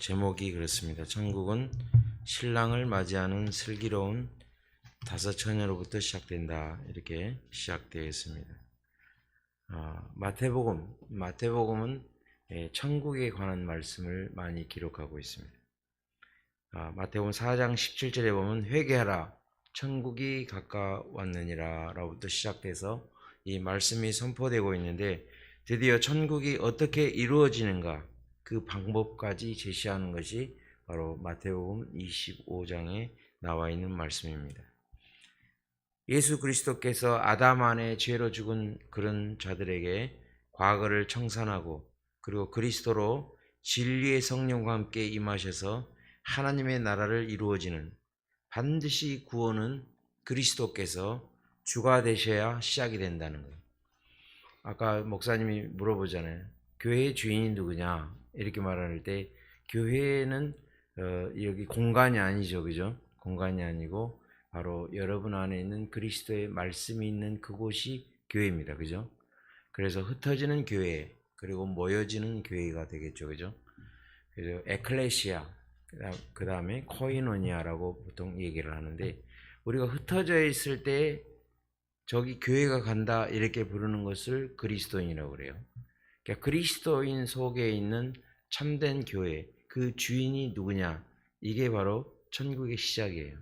제목이 그렇습니다. 천국은 신랑을 맞이하는 슬기로운 다섯 처녀로부터 시작된다. 이렇게 시작되어 있습니다. 마태복음은 천국에 관한 말씀을 많이 기록하고 있습니다. 마태복음 4장 17절에 보면 회개하라 천국이 가까웠느니라 라부터 시작돼서 이 말씀이 선포되고 있는데, 드디어 천국이 어떻게 이루어지는가 그 방법까지 제시하는 것이 바로 마태복음 25장에 나와 있는 말씀입니다. 예수 그리스도께서 아담 안에 죄로 죽은 그런 자들에게 과거를 청산하고, 그리고 그리스도로 진리의 성령과 함께 임하셔서 하나님의 나라를 이루어지는, 반드시 구원은 그리스도께서 주가 되셔야 시작이 된다는 거예요. 아까 목사님이 물어보잖아요. 교회의 주인이 누구냐? 이렇게 말할 때 교회는 여기 공간이 아니죠, 그죠? 공간이 아니고 바로 여러분 안에 있는 그리스도의 말씀이 있는 그곳이 교회입니다, 그죠? 그래서 흩어지는 교회, 그리고 모여지는 교회가 되겠죠, 그죠? 그래서 에클레시아, 그 다음에 코이노니아라고 보통 얘기를 하는데, 우리가 흩어져 있을 때 저기 교회가 간다 이렇게 부르는 것을 그리스도인이라고 그래요. 그러니까 그리스도인 속에 있는 참된 교회, 그 주인이 누구냐, 이게 바로 천국의 시작이에요.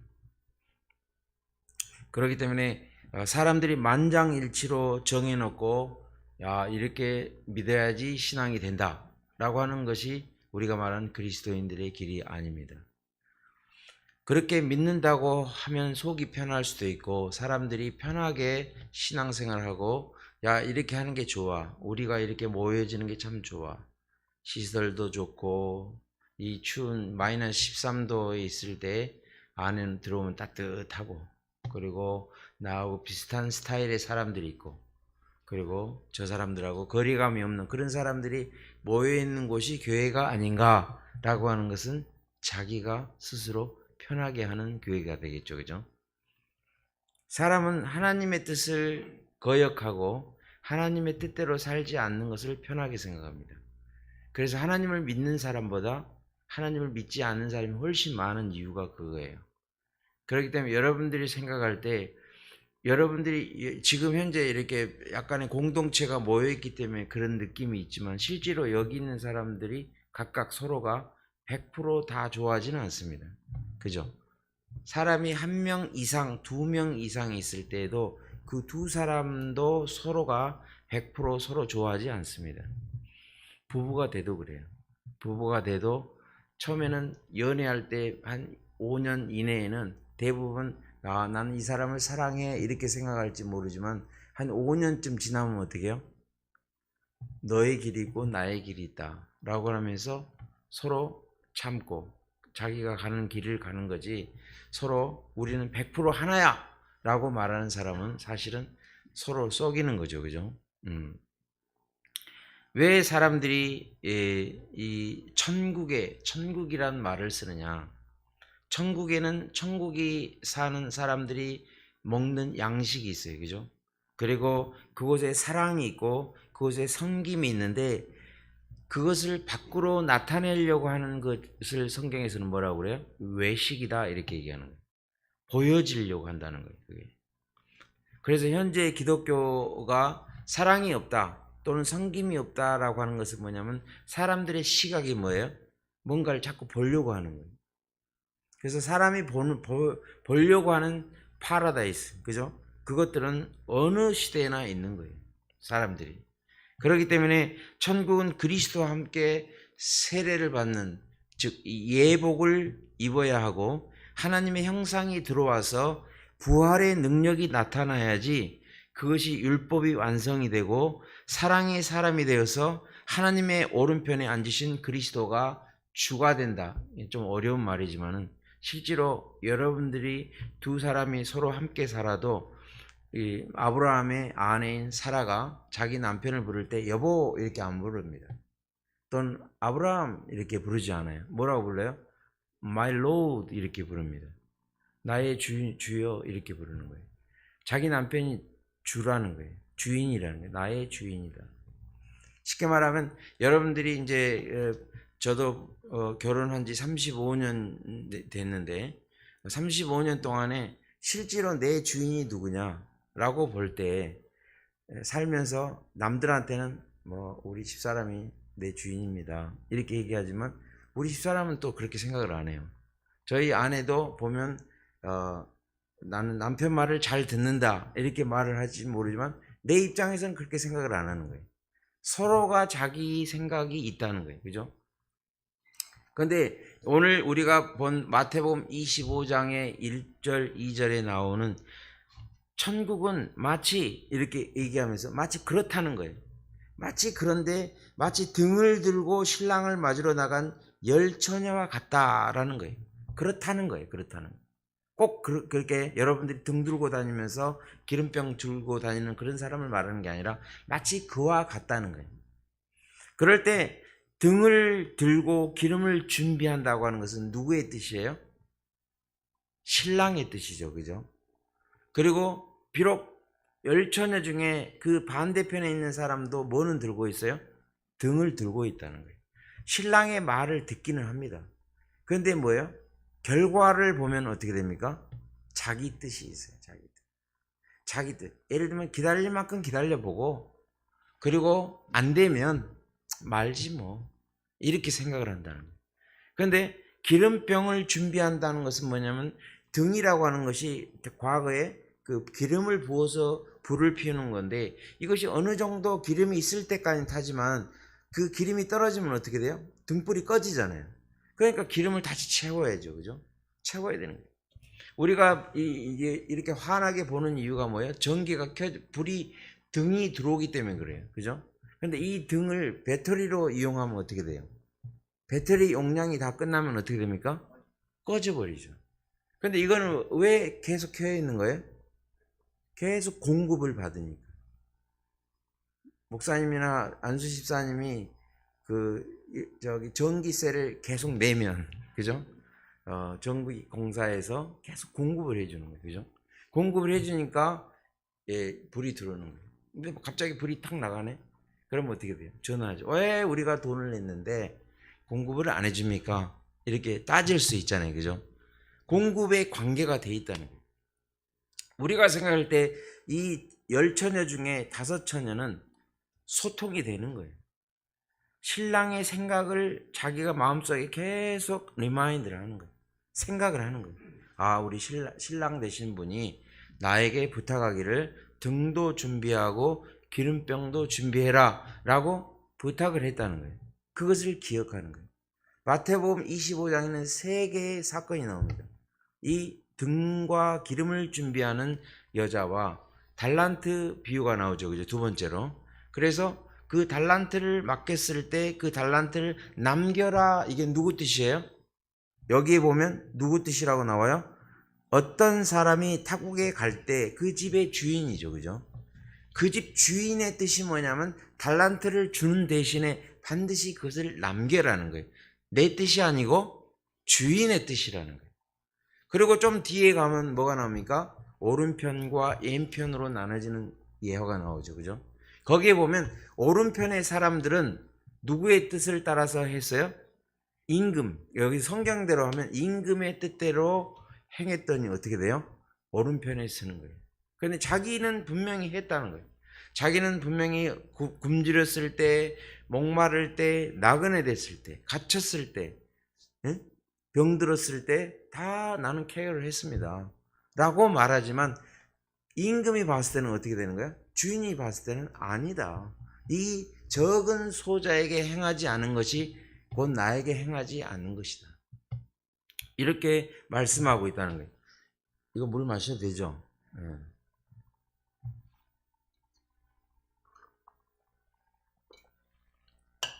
그렇기 때문에 사람들이 만장일치로 정해놓고 이렇게 믿어야지 신앙이 된다 라고 하는 것이 우리가 말하는 그리스도인들의 길이 아닙니다. 그렇게 믿는다고 하면 속이 편할 수도 있고, 사람들이 편하게 신앙생활하고 이렇게 하는 게 좋아, 우리가 이렇게 모여지는 게 참 좋아, 시설도 좋고 이 추운 마이너스 13도에 있을 때 안에 들어오면 따뜻하고, 그리고 나하고 비슷한 스타일의 사람들이 있고, 그리고 저 사람들하고 거리감이 없는 그런 사람들이 모여있는 곳이 교회가 아닌가라고 하는 것은 자기가 스스로 편하게 하는 교회가 되겠죠, 그죠? 사람은 하나님의 뜻을 거역하고 하나님의 뜻대로 살지 않는 것을 편하게 생각합니다. 그래서 하나님을 믿는 사람보다 하나님을 믿지 않는 사람이 훨씬 많은 이유가 그거예요. 그렇기 때문에 여러분들이 생각할 때, 여러분들이 지금 현재 이렇게 약간의 공동체가 모여있기 때문에 그런 느낌이 있지만, 실제로 여기 있는 사람들이 각각 서로가 100% 다 좋아하지는 않습니다, 그죠? 사람이 한 명 이상, 두 명 이상 있을 때에도 그 두 사람도 서로가 100% 서로 좋아하지 않습니다. 부부가 돼도 그래요. 부부가 돼도 처음에는 연애할 때 한 5년 이내에는 대부분 나는 이 사람을 사랑해 이렇게 생각할지 모르지만, 한 5년쯤 지나면 어떻게 해요? 너의 길이 있고 나의 길이 있다 라고 하면서 서로 참고 자기가 가는 길을 가는 거지, 서로 우리는 100% 하나야 라고 말하는 사람은 사실은 서로 속이는 거죠, 그죠? 왜 사람들이 이 천국이란 말을 쓰느냐? 천국에는 천국이 사는 사람들이 먹는 양식이 있어요, 그죠? 그리고 그곳에 사랑이 있고 그곳에 섬김이 있는데, 그것을 밖으로 나타내려고 하는 것을 성경에서는 뭐라고 그래요? 외식이다 이렇게 얘기하는 거예요. 보여지려고 한다는 거예요, 그게. 그래서 현재 기독교가 사랑이 없다 또는 섬김이 없다라고 하는 것은 뭐냐면, 사람들의 시각이 뭐예요? 뭔가를 자꾸 보려고 하는 거예요. 그래서 사람이 보려고 하는 파라다이스, 그죠? 그것들은 어느 시대나 있는 거예요, 사람들이. 그렇기 때문에 천국은 그리스도와 함께 세례를 받는, 즉 예복을 입어야 하고 하나님의 형상이 들어와서 부활의 능력이 나타나야지 그것이 율법이 완성이 되고 사랑의 사람이 되어서 하나님의 오른편에 앉으신 그리스도가 주가 된다. 좀 어려운 말이지만은 실제로 여러분들이 두 사람이 서로 함께 살아도 이 아브라함의 아내인 사라가 자기 남편을 부를 때 여보 이렇게 안 부릅니다. 또는 아브라함 이렇게 부르지 않아요. 뭐라고 불러요? My Lord 이렇게 부릅니다. 나의 주여 이렇게 부르는 거예요. 자기 남편이 주라는 거예요. 주인이라는 거예요. 나의 주인이다. 쉽게 말하면 여러분들이 이제 저도 결혼한 지 35년 됐는데 35년 동안에 실제로 내 주인이 누구냐라고 볼 때 살면서 남들한테는 뭐 우리 집사람이 내 주인입니다 이렇게 얘기하지만 우리 집사람은 또 그렇게 생각을 안 해요. 저희 아내도 보면 나는 남편 말을 잘 듣는다 이렇게 말을 할지 모르지만 내 입장에서는 그렇게 생각을 안 하는 거예요. 서로가 자기 생각이 있다는 거예요. 그죠? 근데 오늘 우리가 본 마태복음 25장의 1절 2절에 나오는 천국은 마치 이렇게 얘기하면서 마치 그렇다는 거예요. 마치 그런데 마치 등을 들고 신랑을 맞으러 나간 열 처녀와 같다라는 거예요. 그렇다는 거예요. 그렇다는 거예요. 꼭 그렇게 여러분들이 등 들고 다니면서 기름병 들고 다니는 그런 사람을 말하는 게 아니라 마치 그와 같다는 거예요. 그럴 때 등을 들고 기름을 준비한다고 하는 것은 누구의 뜻이에요? 신랑의 뜻이죠. 그죠? 그리고 비록 열 처녀 중에 그 반대편에 있는 사람도 뭐는 들고 있어요? 등을 들고 있다는 거예요. 신랑의 말을 듣기는 합니다. 그런데 뭐예요? 결과를 보면 어떻게 됩니까? 자기 뜻이 있어요. 자기 뜻. 자기 뜻. 예를 들면 기다릴 만큼 기다려보고 그리고 안 되면 말지 뭐 이렇게 생각을 한다는 거예요. 그런데 기름병을 준비한다는 것은 뭐냐면 등이라고 하는 것이 과거에 그 기름을 부어서 불을 피우는 건데 이것이 어느 정도 기름이 있을 때까지는 타지만 그 기름이 떨어지면 어떻게 돼요? 등불이 꺼지잖아요. 그러니까 기름을 다시 채워야죠. 그죠? 채워야 되는 거예요. 우리가 이렇게 환하게 보는 이유가 뭐예요? 전기가 불이 등이 들어오기 때문에 그래요. 그죠? 근데 이 등을 배터리로 이용하면 어떻게 돼요? 배터리 용량이 다 끝나면 어떻게 됩니까? 꺼져버리죠. 근데 이거는 왜 계속 켜져 있는 거예요? 계속 공급을 받으니까. 목사님이나 안수 집사님이 전기세를 계속 내면, 그죠? 전기 공사에서 계속 공급을 해주는 거예요. 그죠? 공급을 해주니까, 불이 들어오는 거예요. 근데 갑자기 불이 탁 나가네? 그러면 어떻게 돼요? 전화하죠. 왜 우리가 돈을 냈는데 공급을 안 해줍니까? 이렇게 따질 수 있잖아요. 그죠? 공급의 관계가 돼 있다는 거예요. 우리가 생각할 때 이 열 처녀 중에 5처녀는 소통이 되는 거예요. 신랑의 생각을 자기가 마음속에 계속 리마인드를 하는 거예요. 생각을 하는 거예요. 아, 우리 신랑 되신 분이 나에게 부탁하기를 등도 준비하고 기름병도 준비해라 라고 부탁을 했다는 거예요. 그것을 기억하는 거예요. 마태복음 25장에는 3개의 사건이 나옵니다. 이 등과 기름을 준비하는 여자와 달란트 비유가 나오죠. 그죠? 두 번째로. 그래서 그 달란트를 맡겼을 때 그 달란트를 남겨라. 이게 누구 뜻이에요? 여기에 보면 누구 뜻이라고 나와요? 어떤 사람이 타국에 갈 때 그 집의 주인이죠. 그죠? 그 집 주인의 뜻이 뭐냐면 달란트를 주는 대신에 반드시 그것을 남겨라는 거예요. 내 뜻이 아니고 주인의 뜻이라는 거예요. 그리고 좀 뒤에 가면 뭐가 나옵니까? 오른편과 왼편으로 나눠지는 예화가 나오죠. 그죠? 거기에 보면 오른편의 사람들은 누구의 뜻을 따라서 했어요? 임금. 여기 성경대로 하면 임금의 뜻대로 행했더니 어떻게 돼요? 오른편에 쓰는 거예요. 근데 자기는 분명히 했다는 거예요. 자기는 분명히 굶주렸을 때, 목마를 때, 나그네 됐을 때, 갇혔을 때, 병들었을 때 다 나는 케어를 했습니다 라고 말하지만 임금이 봤을 때는 어떻게 되는 거야? 주인이 봤을 때는 아니다. 이 적은 소자에게 행하지 않은 것이 곧 나에게 행하지 않는 것이다. 이렇게 말씀하고 있다는 거예요. 이거 물 마셔도 되죠?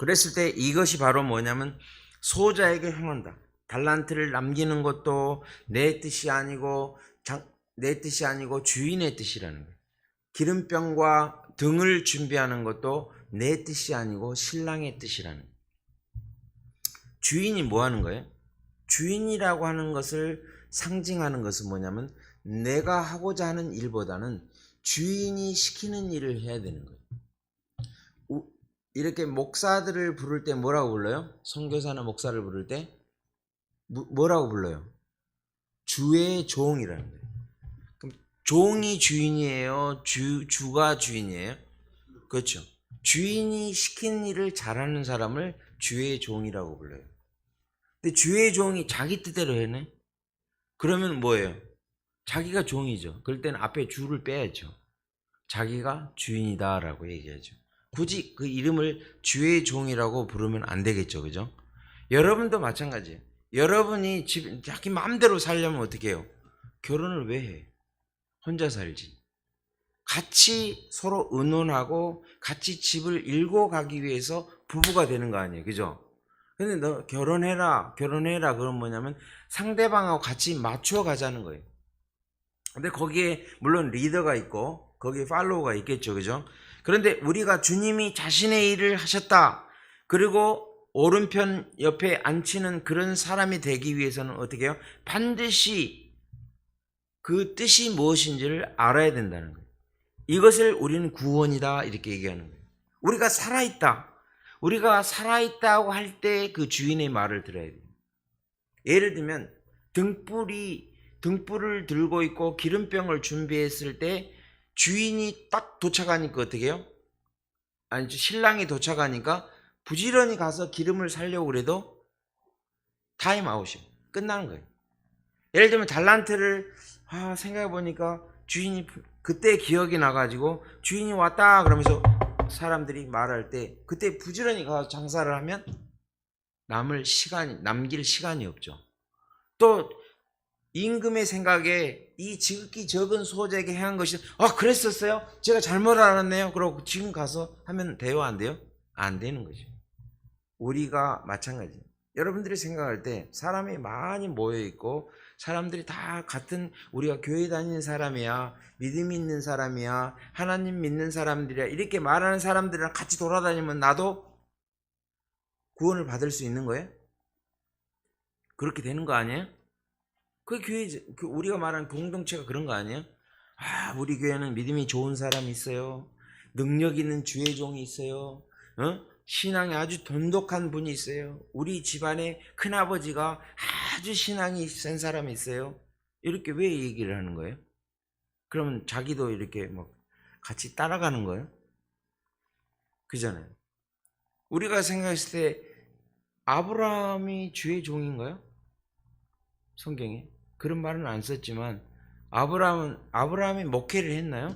그랬을 때 이것이 바로 뭐냐면 소자에게 행한다. 달란트를 남기는 것도 내 뜻이 아니고 주인의 뜻이라는 거예요. 기름병과 등을 준비하는 것도 내 뜻이 아니고 신랑의 뜻이라는 거예요. 주인이 뭐 하는 거예요? 주인이라고 하는 것을 상징하는 것은 뭐냐면 내가 하고자 하는 일보다는 주인이 시키는 일을 해야 되는 거예요. 이렇게 목사들을 부를 때 뭐라고 불러요? 선교사나 목사를 부를 때 뭐라고 불러요? 주의 종이라는 거예요. 그럼 종이 주인이에요? 주가 주인이에요? 그렇죠. 주인이 시킨 일을 잘하는 사람을 주의 종이라고 불러요. 근데 주의 종이 자기 뜻대로 해네? 그러면 뭐예요? 자기가 종이죠. 그럴 때는 앞에 주를 빼야죠. 자기가 주인이다라고 얘기하죠. 굳이 그 이름을 주의 종이라고 부르면 안 되겠죠. 그죠? 여러분도 마찬가지예요. 여러분이 자기 마음대로 살려면 어떻게 해요? 결혼을 왜 해? 혼자 살지. 같이 서로 의논하고 같이 집을 일궈 가기 위해서 부부가 되는 거 아니에요. 그죠? 근데 너 결혼해라 그건 뭐냐면 상대방하고 같이 맞춰 가자는 거예요. 근데 거기에 물론 리더가 있고 거기에 팔로워가 있겠죠. 그죠? 그런데 우리가 주님이 자신의 일을 하셨다. 그리고 오른편 옆에 앉히는 그런 사람이 되기 위해서는 어떻게 해요? 반드시 그 뜻이 무엇인지를 알아야 된다는 거예요. 이것을 우리는 구원이다 이렇게 얘기하는 거예요. 우리가 살아있다. 우리가 살아있다고 할 때 그 주인의 말을 들어야 돼요. 예를 들면 등불을 들고 있고 기름병을 준비했을 때 주인이 딱 도착하니까 어떻게 해요? 아니 신랑이 도착하니까 부지런히 가서 기름을 사려고 그래도 타임 아웃이에요. 끝나는 거예요. 예를 들면 달란트를 생각해보니까 주인이 그때 기억이 나가지고 주인이 왔다 그러면서 사람들이 말할 때 그때 부지런히 가서 장사를 하면 남길 시간이 없죠. 또 임금의 생각에 이 지극히 적은 소재에게 행한 것이 그랬었어요? 제가 잘못 알았네요. 그러고 지금 가서 하면 돼요? 안 돼요? 안 되는 거죠. 우리가 마찬가지예요. 여러분들이 생각할 때 사람이 많이 모여있고 사람들이 다 같은 우리가 교회 다니는 사람이야, 믿음이 있는 사람이야, 하나님 믿는 사람들이야 이렇게 말하는 사람들이랑 같이 돌아다니면 나도 구원을 받을 수 있는 거예요? 그렇게 되는 거 아니에요? 그 교회, 우리가 말하는 공동체가 그런 거 아니에요? 우리 교회는 믿음이 좋은 사람이 있어요. 능력 있는 주의 종이 있어요. 신앙이 아주 돈독한 분이 있어요. 우리 집안에 큰아버지가 아주 신앙이 센 사람이 있어요. 이렇게 왜 얘기를 하는 거예요? 그러면 자기도 이렇게 같이 따라가는 거예요? 그잖아요. 우리가 생각했을 때 아브라함이 주의 종인가요? 성경에 그런 말은 안 썼지만 아브라함이 목회를 했나요?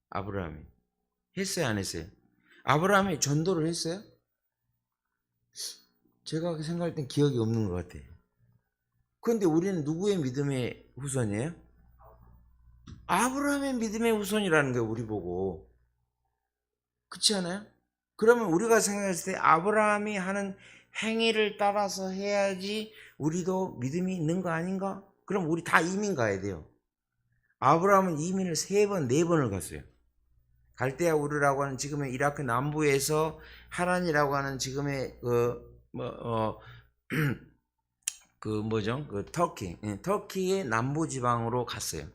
아브라함이 했어요, 안 했어요? 아브라함이 전도를 했어요? 제가 생각할 땐 기억이 없는 것 같아요. 그런데 우리는 누구의 믿음의 후손이에요? 아브라함의 믿음의 후손이라는 거예요, 우리 보고. 그렇지 않아요? 그러면 우리가 생각했을 때 아브라함이 하는 행위를 따라서 해야지 우리도 믿음이 있는 거 아닌가? 그럼 우리 다 이민 가야 돼요. 아브라함은 이민을 3번, 4번을 갔어요. 갈대아 우르라고 하는 지금의 이라크 남부에서 하란이라고 하는 지금의 터키의 남부 지방으로 갔어요.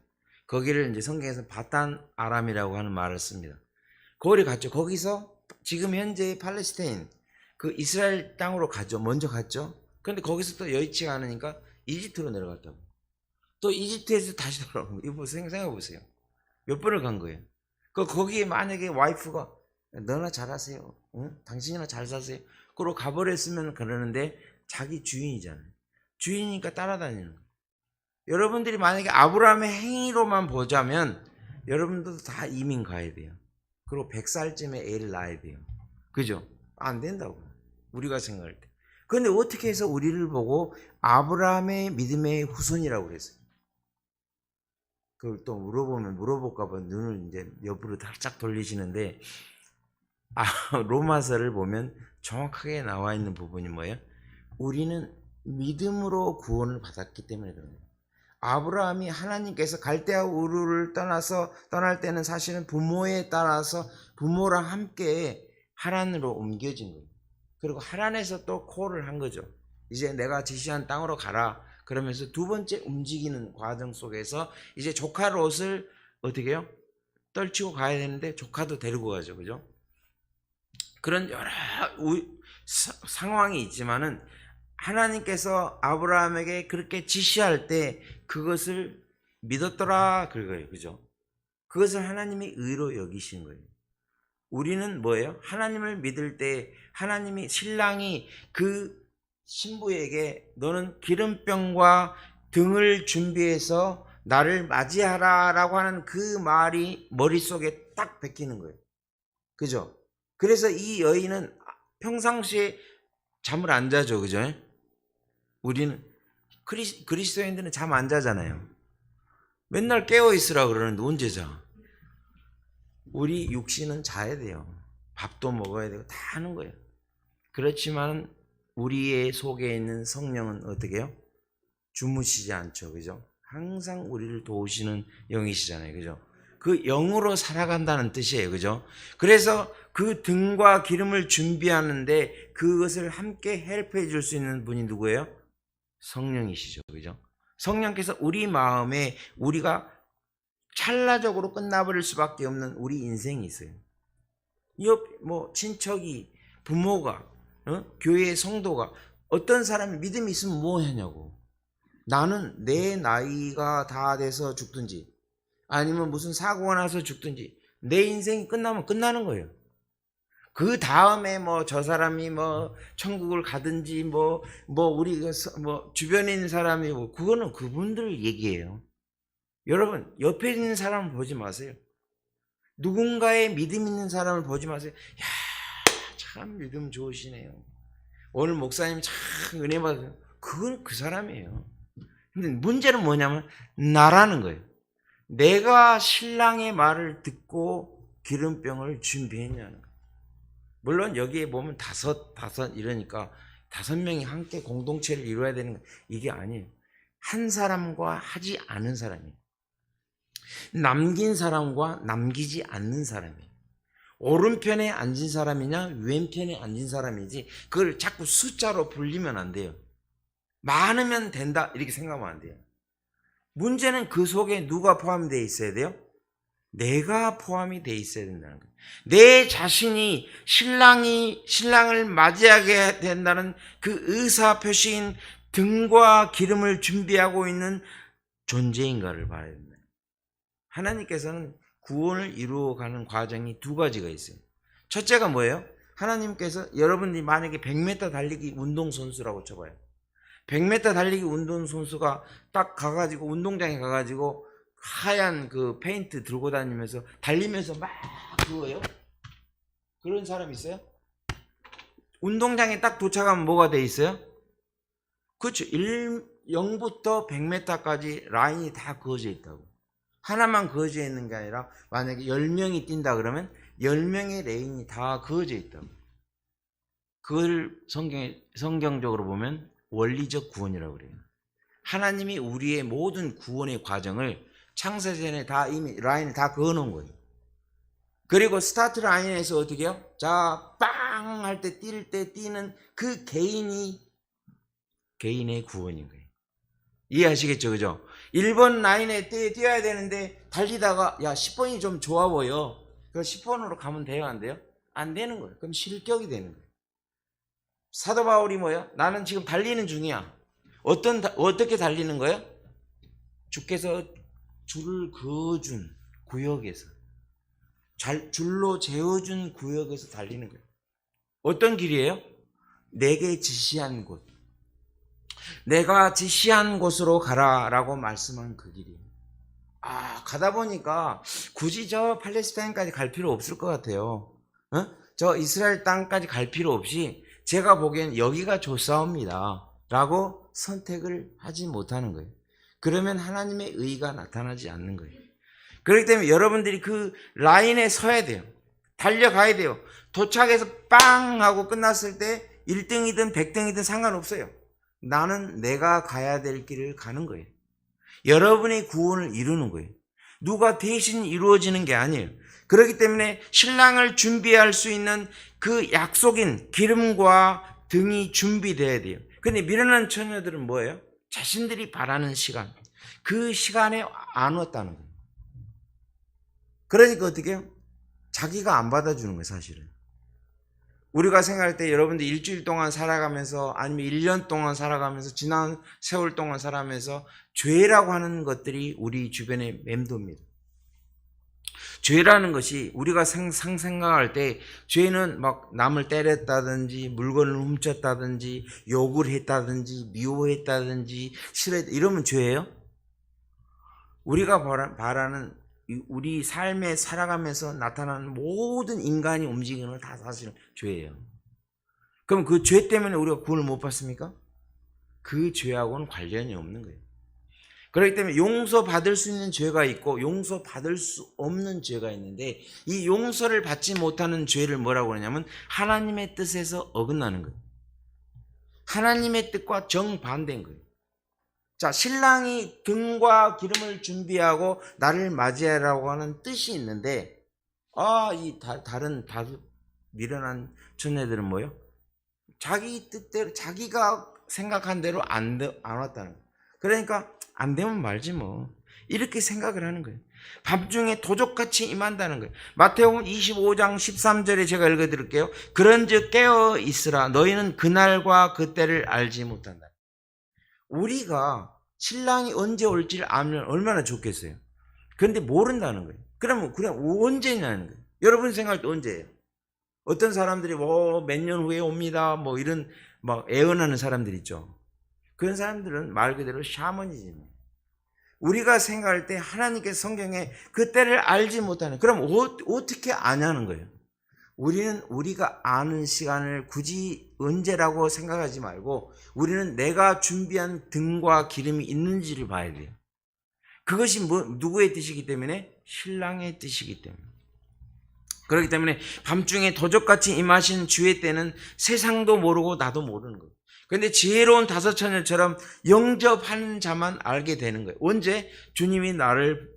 거기를 이제 성경에서 바탄 아람이라고 하는 말을 씁니다. 거기를 갔죠. 거기서 지금 현재 팔레스타인 그 이스라엘 땅으로 가죠. 먼저 갔죠. 그런데 거기서 또 여의치가 않으니까 이집트로 내려갔다고. 또 이집트에서 다시 돌아오고. 이거 생각해 보세요. 몇 번을 간 거예요. 거기에 만약에 와이프가 너나 잘하세요. 응? 당신이나 잘 사세요. 그러고 가버렸으면 그러는데 자기 주인이잖아요. 주인이니까 따라다니는 거예요. 여러분들이 만약에 아브라함의 행위로만 보자면 여러분들도 다 이민 가야 돼요. 그리고 100살쯤에 애를 낳아야 돼요. 그죠? 안 된다고. 우리가 생각할 때. 그런데 어떻게 해서 우리를 보고 아브라함의 믿음의 후손이라고 그랬어요? 그걸 또 물어볼까봐 눈을 이제 옆으로 살짝 돌리시는데, 로마서를 보면 정확하게 나와 있는 부분이 뭐예요? 우리는 믿음으로 구원을 받았기 때문에 그런 거예요. 아브라함이 하나님께서 갈대아 우르를 떠날 때는 사실은 부모에 따라서 부모랑 함께 하란으로 옮겨진 거예요. 그리고 하란에서 또 콜을 한 거죠. 이제 내가 지시한 땅으로 가라. 그러면서 두 번째 움직이는 과정 속에서 이제 조카 롯을 어떻게 해요? 떨치고 가야 되는데 조카도 데리고 가죠. 그죠? 그런 여러 상황이 있지만은 하나님께서 아브라함에게 그렇게 지시할 때 그것을 믿었더라 그거예요. 그죠? 그것을 하나님이 의로 여기신 거예요. 우리는 뭐예요? 하나님을 믿을 때 하나님이 신랑이 그 신부에게 너는 기름병과 등을 준비해서 나를 맞이하라 라고 하는 그 말이 머릿속에 딱 베끼는 거예요. 그죠? 그래서 이 여인은 평상시에 잠을 안 자죠. 그죠? 우리는 그리스도인들은 잠 안 자잖아요. 맨날 깨어 있으라 그러는데 언제 자? 우리 육신은 자야 돼요. 밥도 먹어야 되고 다 하는 거예요. 그렇지만 우리의 속에 있는 성령은 어떻게 해요? 주무시지 않죠. 그죠? 항상 우리를 도우시는 영이시잖아요. 그죠? 그 영으로 살아간다는 뜻이에요. 그죠? 그래서 그 등과 기름을 준비하는데 그것을 함께 헬프해 줄 수 있는 분이 누구예요? 성령이시죠. 그죠? 성령께서 우리 마음에 우리가 찰나적으로 끝나버릴 수밖에 없는 우리 인생이 있어요. 친척이, 부모가, 교회의 성도가 어떤 사람이 믿음이 있으면 뭐 하냐고. 나는 내 나이가 다 돼서 죽든지 아니면 무슨 사고가 나서 죽든지 내 인생이 끝나면 끝나는 거예요. 그 다음에 저 사람이 천국을 가든지 우리 주변에 있는 사람이 그거는 그분들 얘기예요. 여러분 옆에 있는 사람을 보지 마세요. 누군가의 믿음 있는 사람을 보지 마세요. 야, 참 믿음 좋으시네요. 오늘 목사님 참 은혜 받으세요. 그건 그 사람이에요. 근데 문제는 뭐냐면 나라는 거예요. 내가 신랑의 말을 듣고 기름병을 준비했냐는 거예요. 물론 여기에 보면 다섯 이러니까 5명이 함께 공동체를 이루어야 되는 거 이게 아니에요. 한 사람과 하지 않은 사람이에요. 남긴 사람과 남기지 않는 사람이에요. 오른편에 앉은 사람이냐 왼편에 앉은 사람이지 그걸 자꾸 숫자로 불리면 안 돼요. 많으면 된다 이렇게 생각하면 안 돼요. 문제는 그 속에 누가 포함되어 있어야 돼요? 내가 포함이 되어 있어야 된다는 거예요. 내 자신이 신랑을 맞이하게 된다는 그 의사표시인 등과 기름을 준비하고 있는 존재인가를 봐야 된다. 하나님께서는 구원을 이루어가는 과정이 2가지가 있어요. 첫째가 뭐예요? 하나님께서 여러분들이 만약에 100m 달리기 운동선수라고 쳐봐요. 100m 달리기 운동선수가 딱 가가지고 운동장에 가가지고 하얀 그 페인트 들고 다니면서 달리면서 막 그거예요? 그런 사람 있어요? 운동장에 딱 도착하면 뭐가 돼 있어요? 그렇죠. 0부터 100m까지 라인이 다 그어져 있다고. 하나만 그어져 있는 게 아니라 만약에 10명이 뛴다 그러면 10명의 레인이 다 그어져 있다고. 그걸 성경적으로 보면 원리적 구원이라고 그래요. 하나님이 우리의 모든 구원의 과정을 창세전에 다 이미 라인을 다 그어놓은 거예요. 그리고 스타트 라인에서 어떻게 해요? 자, 빵! 할 때 뛸 때 뛰는 그 개인의 구원인 거예요. 이해하시겠죠? 그죠? 1번 라인에 뛰어야 되는데 달리다가 야 10번이 좀 좋아 보여. 그럼 10번으로 가면 돼요? 안 돼요? 안 되는 거예요. 그럼 실격이 되는 거예요. 사도 바울이 뭐예요? 나는 지금 달리는 중이야. 어떻게 달리는 거예요? 주께서 줄을 그어준 구역에서 줄로 재어준 구역에서 달리는 거예요. 어떤 길이에요? 내게 지시한 곳. 내가 지시한 곳으로 가라라고 말씀한 그 길이에요. 가다 보니까 굳이 저 팔레스타인까지 갈 필요 없을 것 같아요. 저 이스라엘 땅까지 갈 필요 없이 제가 보기엔 여기가 좋사옵니다 라고 선택을 하지 못하는 거예요. 그러면 하나님의 의가 나타나지 않는 거예요. 그렇기 때문에 여러분들이 그 라인에 서야 돼요. 달려가야 돼요. 도착해서 빵 하고 끝났을 때 1등이든 100등이든 상관없어요. 나는 내가 가야 될 길을 가는 거예요. 여러분의 구원을 이루는 거예요. 누가 대신 이루어지는 게 아니에요. 그렇기 때문에 신랑을 준비할 수 있는 그 약속인 기름과 등이 준비돼야 돼요. 근데 미련한 처녀들은 뭐예요? 자신들이 바라는 시간, 그 시간에 안 왔다는 거예요. 그러니까 어떻게 해요? 자기가 안 받아주는 거예요, 사실은. 우리가 생각할 때 여러분들 일주일 동안 살아가면서 아니면 1년 동안 살아가면서 지난 세월 동안 살아가면서 죄라고 하는 것들이 우리 주변에 맴돕니다. 죄라는 것이 우리가 생각할 때 죄는 막 남을 때렸다든지 물건을 훔쳤다든지 욕을 했다든지 미워했다든지 싫어했다 이러면 죄예요? 우리가 바라는 우리 삶에 살아가면서 나타나는 모든 인간이 움직이는 건 다 사실 죄예요. 그럼 그 죄 때문에 우리가 구원을 못 받습니까? 그 죄하고는 관련이 없는 거예요. 그렇기 때문에 용서받을 수 있는 죄가 있고 용서받을 수 없는 죄가 있는데 이 용서를 받지 못하는 죄를 뭐라고 그러냐면 하나님의 뜻에서 어긋나는 거예요. 하나님의 뜻과 정반대인 거예요. 자, 신랑이 등과 기름을 준비하고 나를 맞이하라고 하는 뜻이 있는데 다른 미련한 천녀들은 뭐예요? 자기 뜻대로 자기가 생각한 대로 안 왔다는 거예요. 그러니까 안 되면 말지 뭐 이렇게 생각을 하는 거예요. 밤중에 도적같이 임한다는 거예요. 마태복음 25장 13절에 제가 읽어드릴게요. 그런즉 깨어 있으라 너희는 그날과 그때를 알지 못한다. 우리가 신랑이 언제 올지를 알면 얼마나 좋겠어요. 그런데 모른다는 거예요. 그러면 언제냐는 거예요. 여러분 생각할 때 언제예요? 어떤 사람들이 몇 년 후에 옵니다 뭐 이런 막 애언하는 사람들 있죠. 그런 사람들은 말 그대로 샤머니즘이에요. 우리가 생각할 때 하나님께서 성경에 그때를 알지 못하는, 그럼 어떻게 아냐는 거예요. 우리는 우리가 아는 시간을 굳이 언제라고 생각하지 말고 우리는 내가 준비한 등과 기름이 있는지를 봐야 돼요. 그것이 누구의 뜻이기 때문에? 신랑의 뜻이기 때문에. 그렇기 때문에 밤중에 도적같이 임하신 주의 때는 세상도 모르고 나도 모르는 거예요. 그런데 지혜로운 다섯 처녀처럼 영접하는 자만 알게 되는 거예요. 언제? 주님이 나를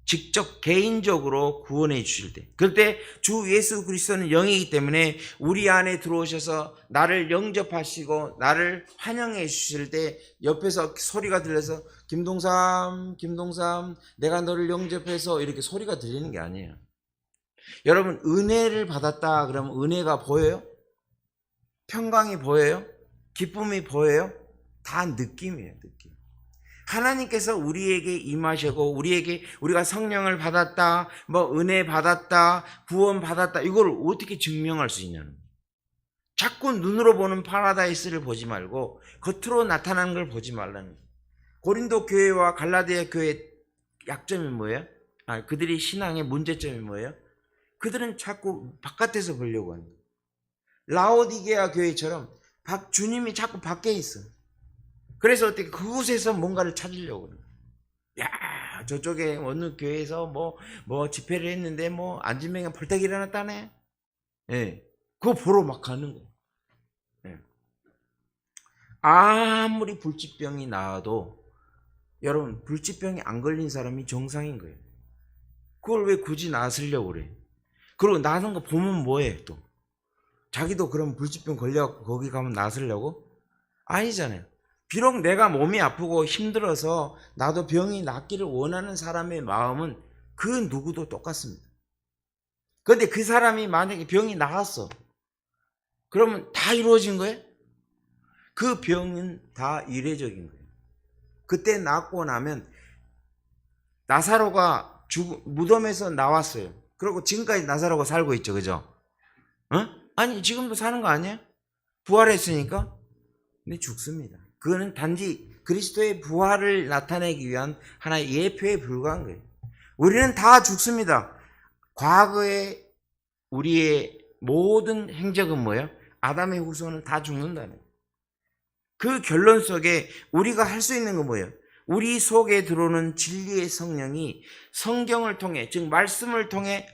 직접 개인적으로 구원해 주실 때. 그때 주 예수 그리스도는 영이기 때문에 우리 안에 들어오셔서 나를 영접하시고 나를 환영해 주실 때 옆에서 소리가 들려서 김동삼 내가 너를 영접해서 이렇게 소리가 들리는 게 아니에요. 여러분 은혜를 받았다 그러면 은혜가 보여요? 평강이 보여요? 기쁨이 보여요? 다 느낌이에요. 느낌. 하나님께서 우리에게 임하시고 우리가 성령을 받았다, 은혜 받았다, 구원 받았다, 이걸 어떻게 증명할 수 있냐는 거예요. 자꾸 눈으로 보는 파라다이스를 보지 말고 겉으로 나타나는 걸 보지 말라는 거예요. 고린도 교회와 갈라디아 교회의 약점이 뭐예요? 그들이 신앙의 문제점이 뭐예요? 그들은 자꾸 바깥에서 보려고 하는 거예요. 라오디게아 교회처럼 주님이 자꾸 밖에 있어. 그래서 어떻게 그곳에서 뭔가를 찾으려고 그래요. 야, 저쪽에 어느 교회에서 집회를 했는데 앉은 명이 벌떡 일어났다네. 예. 그거 보러 막 가는 거예요. 예. 아무리 불치병이 나와도 여러분 불치병이 안 걸린 사람이 정상인 거예요. 그걸 왜 굳이 나서려고 그래? 그리고 나선 거 보면 뭐해 또? 자기도 그럼 불치병 걸려갖고 거기 가면 나서려고? 아니잖아요. 비록 내가 몸이 아프고 힘들어서 나도 병이 낫기를 원하는 사람의 마음은 그 누구도 똑같습니다. 그런데 그 사람이 만약에 병이 나았어. 그러면 다 이루어진 거예요? 그 병은 다 이례적인 거예요. 그때 낫고 나면 나사로가 무덤에서 나왔어요. 그리고 지금까지 나사로가 살고 있죠. 그죠? 아니 지금도 사는 거 아니에요? 부활했으니까? 근데 죽습니다. 그거는 단지 그리스도의 부활을 나타내기 위한 하나의 예표에 불과한 거예요. 우리는 다 죽습니다. 과거에 우리의 모든 행적은 뭐예요? 아담의 후손은 다 죽는다는 거예요. 그 결론 속에 우리가 할 수 있는 건 뭐예요? 우리 속에 들어오는 진리의 성령이 성경을 통해, 즉 말씀을 통해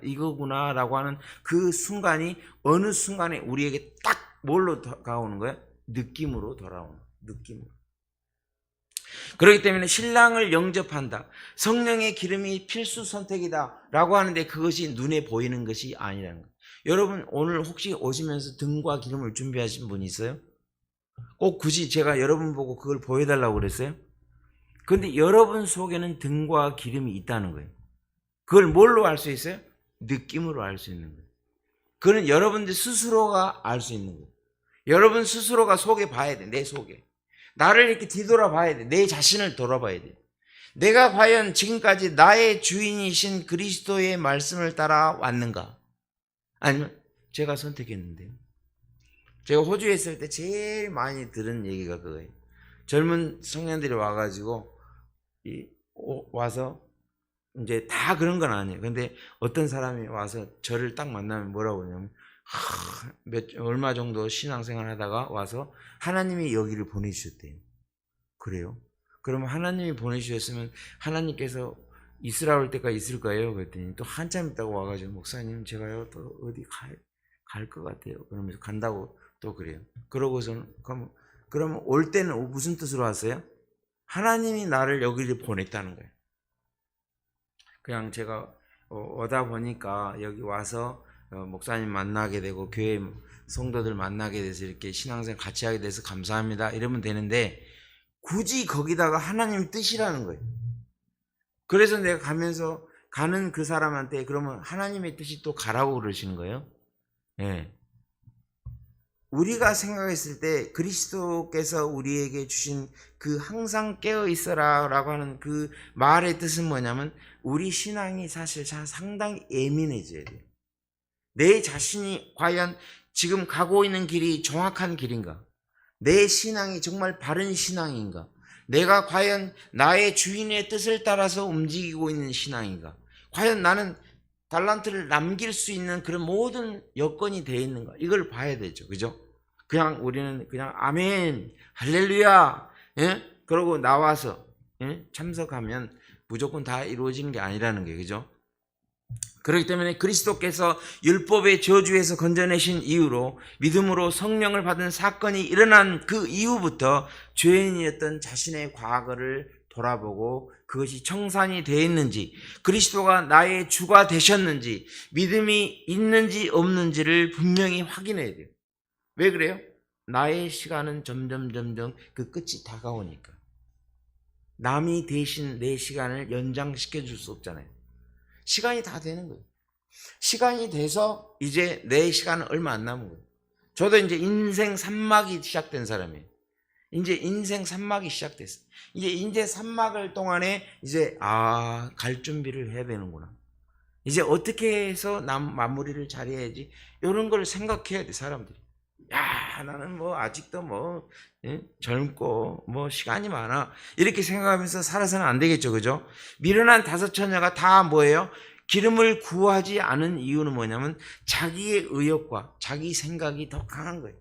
이거구나 라고 하는 그 순간이 어느 순간에 우리에게 딱 뭘로 다가오는 거예요? 느낌으로 돌아오는 느낌으로. 그렇기 때문에 신랑을 영접한다, 성령의 기름이 필수 선택이다 라고 하는데 그것이 눈에 보이는 것이 아니라는 거예요. 여러분 오늘 혹시 오시면서 등과 기름을 준비하신 분 있어요? 꼭 굳이 제가 여러분 보고 그걸 보여달라고 그랬어요? 그런데 여러분 속에는 등과 기름이 있다는 거예요. 그걸 뭘로 알 수 있어요? 느낌으로 알 수 있는 거예요. 그건 여러분들 스스로가 알 수 있는 거예요. 여러분 스스로가 속에 봐야 돼. 내 속에. 나를 이렇게 뒤돌아봐야 돼. 내 자신을 돌아봐야 돼. 내가 과연 지금까지 나의 주인이신 그리스도의 말씀을 따라 왔는가? 아니면 제가 선택했는데요. 제가 호주에 있을 때 제일 많이 들은 얘기가 그거예요. 젊은 청년들이 와가지고 와서 이제 다 그런 건 아니에요. 근데 어떤 사람이 와서 저를 딱 만나면 뭐라고 하냐면 얼마 정도 신앙생활 하다가 와서 하나님이 여기를 보내주셨대요. 그래요? 그러면 하나님이 보내주셨으면 하나님께서 이스라엘 올 때까지 있을 거예요? 그랬더니 또 한참 있다고 와가지고 목사님 제가요 또 어디 갈 것 같아요. 그러면서 간다고 또 그래요. 그러고서는 그러면 올 때는 무슨 뜻으로 왔어요? 하나님이 나를 여기를 보냈다는 거예요. 그냥 제가 오다 보니까 여기 와서 목사님 만나게 되고 교회 성도들 만나게 돼서 이렇게 신앙생활 같이 하게 돼서 감사합니다 이러면 되는데 굳이 거기다가 하나님 뜻이라는 거예요. 그래서 내가 가면서 가는 그 사람한테 그러면 하나님의 뜻이 또 가라고 그러시는 거예요. 예. 우리가 생각했을 때 그리스도께서 우리에게 주신 그 항상 깨어 있어라 라고 하는 그 말의 뜻은 뭐냐면 우리 신앙이 사실 상당히 예민해져야 돼요. 내 자신이 과연 지금 가고 있는 길이 정확한 길인가? 내 신앙이 정말 바른 신앙인가? 내가 과연 나의 주인의 뜻을 따라서 움직이고 있는 신앙인가? 과연 나는 달란트를 남길 수 있는 그런 모든 여건이 되어 있는가? 이걸 봐야 되죠. 그죠? 그냥 우리는 그냥 아멘, 할렐루야, 예? 그러고 나와서 예? 참석하면 무조건 다 이루어지는 게 아니라는 게 그죠? 그렇기 때문에 그리스도께서 율법의 저주에서 건져내신 이후로 믿음으로 성령을 받은 사건이 일어난 그 이후부터 죄인이었던 자신의 과거를 돌아보고 그것이 청산이 되어 있는지 그리스도가 나의 주가 되셨는지 믿음이 있는지 없는지를 분명히 확인해야 돼요. 왜 그래요? 나의 시간은 점점 그 끝이 다가오니까. 남이 대신 내 시간을 연장시켜 줄 수 없잖아요. 시간이 다 되는 거예요. 시간이 돼서 이제 내 시간은 얼마 안 남은 거예요. 저도 이제 인생 산막이 시작된 사람이에요. 이제 인생 산막이 시작됐어요. 이제 산막을 동안에 이제 갈 준비를 해야 되는구나. 이제 어떻게 해서 마무리를 잘해야지 이런 걸 생각해야 돼 사람들이. 야 나는 뭐 아직도 뭐 젊고 뭐 시간이 많아 이렇게 생각하면서 살아서는 안 되겠죠. 그죠? 미련한 다섯 처녀가 다 뭐예요? 기름을 구하지 않은 이유는 뭐냐면 자기의 의욕과 자기 생각이 더 강한 거예요.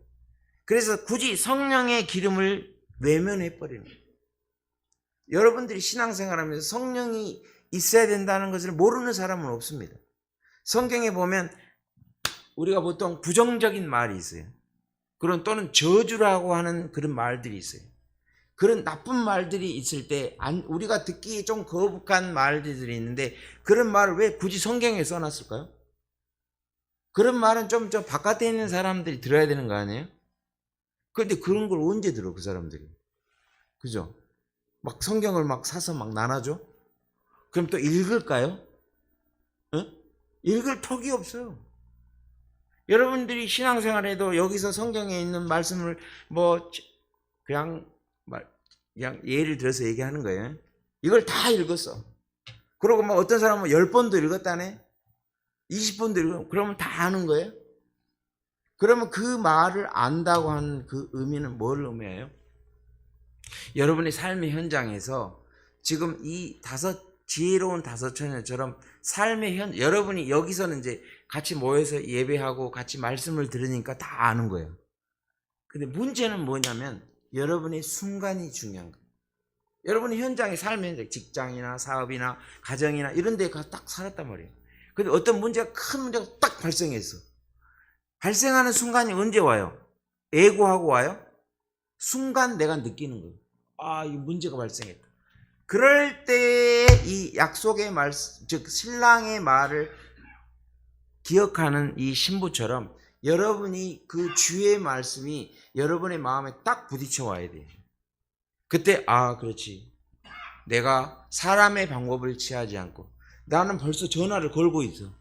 그래서 굳이 성령의 기름을 외면해버리는 거예요. 여러분들이 신앙생활하면서 성령이 있어야 된다는 것을 모르는 사람은 없습니다. 성경에 보면 우리가 보통 부정적인 말이 있어요. 그런 또는 저주라고 하는 그런 말들이 있어요. 그런 나쁜 말들이 있을 때 우리가 듣기에 좀 거북한 말들이 있는데 그런 말을 왜 굳이 성경에 써놨을까요? 그런 말은 좀 바깥에 있는 사람들이 들어야 되는 거 아니에요? 그런데 그런 걸 언제 들어 그 사람들이? 그죠? 막 성경을 막 사서 막 나눠줘? 그럼 또 읽을까요? 응? 읽을 턱이 없어요. 여러분들이 신앙생활에도 여기서 성경에 있는 말씀을 뭐 그냥 예를 들어서 얘기하는 거예요. 이걸 다 읽었어. 그러고 뭐 어떤 사람은 10번도 읽었다네. 20번도 읽었. 그러면 다 아는 거예요. 그러면 그 말을 안다고 하는 그 의미는 뭘 의미해요? 여러분의 삶의 현장에서 지금 이 지혜로운 다섯 처녀처럼 삶의 여러분이 여기서는 이제 같이 모여서 예배하고 같이 말씀을 들으니까 다 아는 거예요. 근데 문제는 뭐냐면 여러분의 순간이 중요한 거예요. 여러분의 현장의 삶의 현장, 직장이나 사업이나 가정이나 이런 데 가서 딱 살았단 말이에요. 근데 어떤 큰 문제가 딱 발생했어. 발생하는 순간이 언제 와요? 애고하고 와요? 순간 내가 느끼는 거예요. 이 문제가 발생했다. 그럴 때 이 약속의 말씀, 즉 신랑의 말을 기억하는 이 신부처럼 여러분이 그 주의 말씀이 여러분의 마음에 딱 부딪혀 와야 돼요. 그때 그렇지. 내가 사람의 방법을 취하지 않고 나는 벌써 전화를 걸고 있어.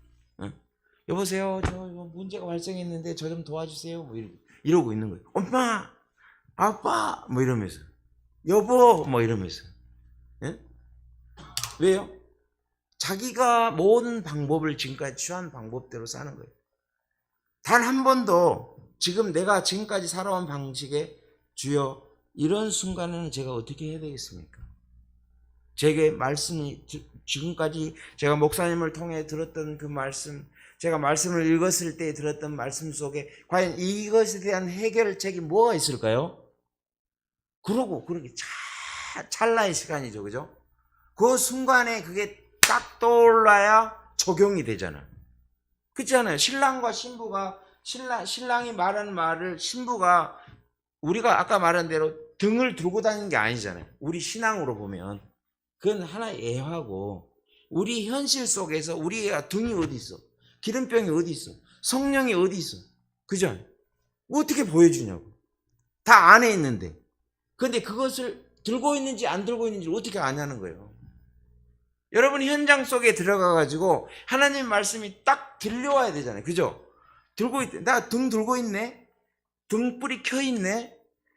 여보세요, 저 문제가 발생했는데 저 좀 도와주세요. 뭐 이러고 있는 거예요. 엄마, 아빠, 뭐 이러면서, 여보, 뭐 이러면서. 예? 왜요? 자기가 모든 방법을 지금까지 취한 방법대로 사는 거예요. 단 한 번도 지금 내가 지금까지 살아온 방식에 주여 이런 순간에는 제가 어떻게 해야 되겠습니까? 제게 말씀이 지금까지 제가 목사님을 통해 들었던 그 말씀, 제가 말씀을 읽었을 때 들었던 말씀 속에 과연 이것에 대한 해결책이 뭐가 있을까요? 그러고 그렇게 찰나의 시간이죠, 그죠? 그 순간에 그게 딱 떠올라야 적용이 되잖아. 그렇잖아요. 신랑과 신부가 신랑이 말하는 말을 신부가 우리가 아까 말한 대로 등을 들고 다니는 게 아니잖아요. 우리 신앙으로 보면 그건 하나의 예화고 우리 현실 속에서 우리가 등이 어디 있어? 기름병이 어디 있어? 성령이 어디 있어? 그죠? 어떻게 보여주냐고. 다 안에 있는데. 근데 그것을 들고 있는지 안 들고 있는지 어떻게 아냐는 거예요. 여러분 현장 속에 들어가가지고 하나님 말씀이 딱 들려와야 되잖아요. 그죠? 들고 있대. 나 등 들고 있네? 등불이 켜 있네?